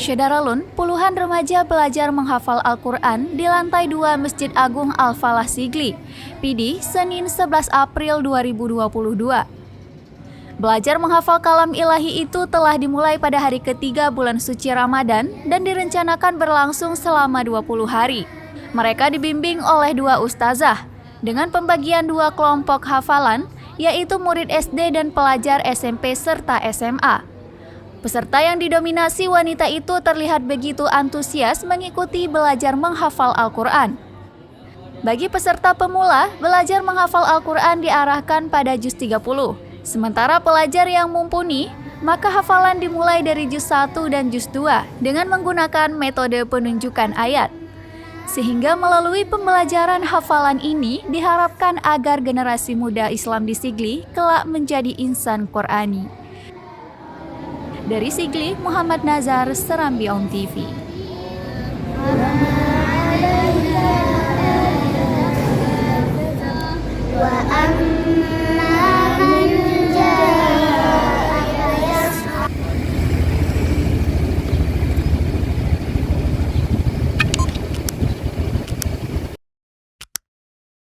Syeda Ralun, puluhan remaja belajar menghafal Al-Quran di lantai 2 Masjid Agung Al-Falah Sigli, Pidi, Senin 11 April 2022. Belajar menghafal kalam ilahi itu telah dimulai pada hari ketiga bulan suci Ramadan dan direncanakan berlangsung selama 20 hari. Mereka dibimbing oleh 2 ustazah dengan pembagian 2 kelompok hafalan, yaitu murid SD dan pelajar SMP serta SMA. Peserta yang didominasi wanita itu terlihat begitu antusias mengikuti belajar menghafal Al-Quran. Bagi peserta pemula, belajar menghafal Al-Quran diarahkan pada juz 30. Sementara pelajar yang mumpuni, maka hafalan dimulai dari juz 1 dan juz 2 dengan menggunakan metode penunjukan ayat. Sehingga melalui pembelajaran hafalan ini diharapkan agar generasi muda Islam di Sigli kelak menjadi insan Qur'ani. Dari Sigli, Muhammad Nazar, Serambi On TV. Wa